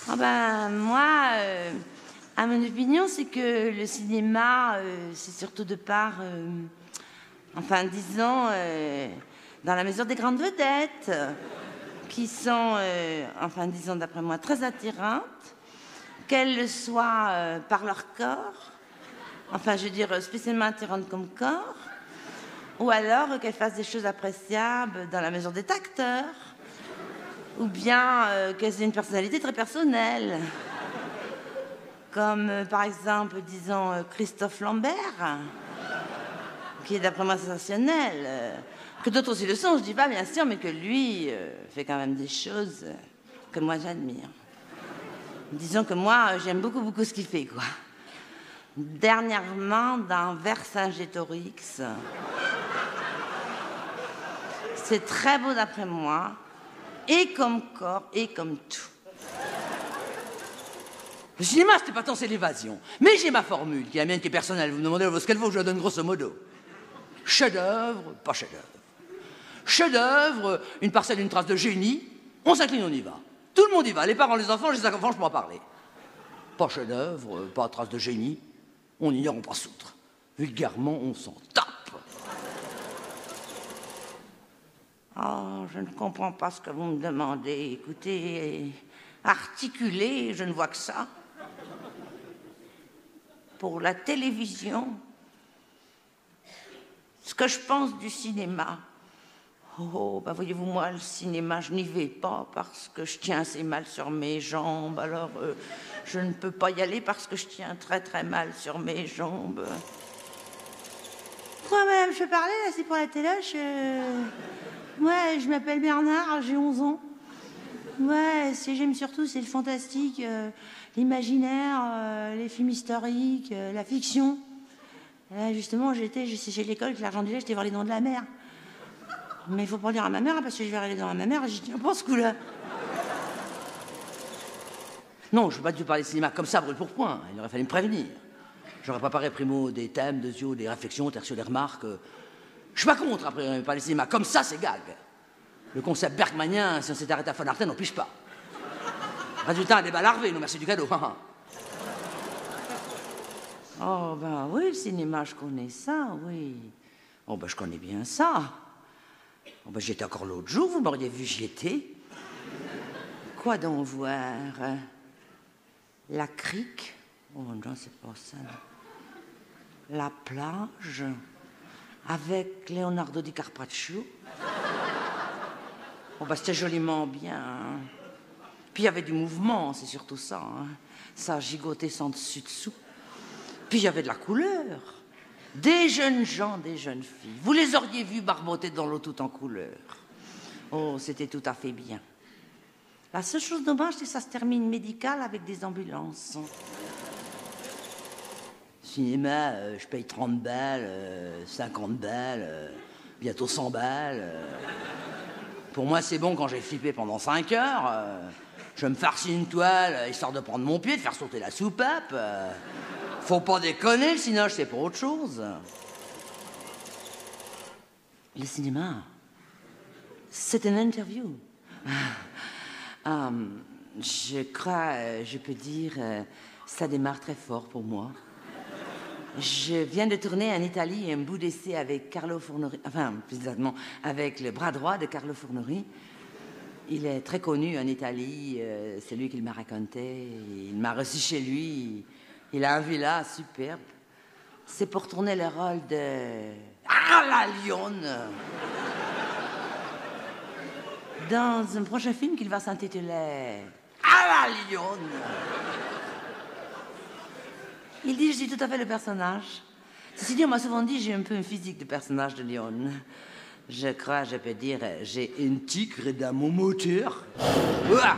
Ah ben, moi, à mon opinion, c'est que le cinéma, c'est surtout de part, enfin, disons, dans la mesure des grandes vedettes, qui sont, enfin, disons, d'après moi, très attirantes, qu'elles le soient par leur corps, enfin, je veux dire, spécialement attirantes comme corps, ou alors qu'elles fassent des choses appréciables dans la mesure des acteurs, ou bien qu'elles aient une personnalité très personnelle. Comme par exemple, disons, Christophe Lambert, qui est d'après moi sensationnel. Que d'autres aussi le sont, je dis pas bien sûr, mais que lui fait quand même des choses que moi j'admire. Disons que moi, j'aime beaucoup ce qu'il fait, quoi. Dernièrement, dans Vercingétorix, c'est très beau d'après moi, et comme corps, et comme tout. Le cinéma, c'était pas tant, c'est l'évasion. Mais j'ai ma formule, qui est la mienne, qui est personnelle. Vous me demandez ce qu'elle vaut, je la donne grosso modo. Chef-d'œuvre, pas chef-d'œuvre. Chef-d'œuvre, une parcelle, une trace de génie, on s'incline, on y va. Tout le monde y va, les parents, les enfants, les enfants, je peux en parler. Pas chef-d'œuvre, pas trace de génie, on ignore, on passe outre. Vulgairement, on s'en tape. Oh, je ne comprends pas ce que vous me demandez. Écoutez, articulé, je ne vois que ça. Pour la télévision, ce que je pense du cinéma. Oh, ben voyez-vous, moi, le cinéma, je n'y vais pas parce que je tiens assez mal sur mes jambes. Alors, je ne peux pas y aller parce que je tiens très mal sur mes jambes. Quoi, madame, je peux parler, là, c'est pour la téloche. Ouais, je m'appelle Bernard, j'ai 11 ans. Ouais, ce que j'aime surtout, c'est le fantastique, l'imaginaire, les films historiques, la fiction. Là, justement, j'étais chez l'école avec l'argent du lait, j'étais voir les dents de la mer. Mais il faut pas le dire à ma mère, parce que je verrai les dents à ma mère, j'y tiens pas ce coup-là. Non, je ne veux pas du tout parler de cinéma comme ça, brûle pour point. Il aurait fallu me prévenir. J'aurais préparé, primo, des thèmes, des réflexions, tertio, des remarques. Je suis pas contre, après, parler de cinéma. Comme ça, c'est gag. Le concept bergmanien, si on s'est arrêté à Von Arten, on pige pas. Résultat, un débat larvé, nous merci du cadeau. Oh, ben oui, le cinéma, je connais ça, oui. Oh, ben je connais bien ça. Oh, ben j'y étais encore l'autre jour, vous m'auriez vu, j'y étais. Quoi donc voir? La crique? Oh non, c'est pas ça. La plage? Avec Leonardo Di Carpaccio? Oh, ben c'était joliment bien. Hein. Puis il y avait du mouvement, c'est surtout ça. Hein. Ça gigotait sans dessus-dessous. Puis il y avait de la couleur. Des jeunes gens, des jeunes filles. Vous les auriez vus barboter dans l'eau tout en couleur. Oh, c'était tout à fait bien. La seule chose dommage, c'est que ça se termine médical avec des ambulances. Cinéma, je paye 30 balles, 50 balles, bientôt 100 balles. Pour moi, c'est bon quand j'ai flippé pendant 5 heures. Je me farcis une toile, histoire de prendre mon pied, de faire sauter la soupape. Faut pas déconner, le cinoche, c'est pour autre chose. Le cinéma, c'est une interview. Je crois, je peux dire, ça démarre très fort pour moi. Je viens de tourner en Italie un bout d'essai avec Carlo Fornori, enfin, plus exactement, avec le bras droit de Carlo Fornori. Il est très connu en Italie, c'est lui qui m'a raconté. Il m'a reçu chez lui. Il a un villa superbe. C'est pour tourner le rôle de... Ah, la lionne! Dans un prochain film qu'il va s'intituler... Ah, la lionne! Il dit, je suis tout à fait le personnage. Ceci dit, on m'a souvent dit, j'ai un peu un physique de personnage de Lyon. Je crois, je peux dire, j'ai un tigre dans mon moteur. Ouah!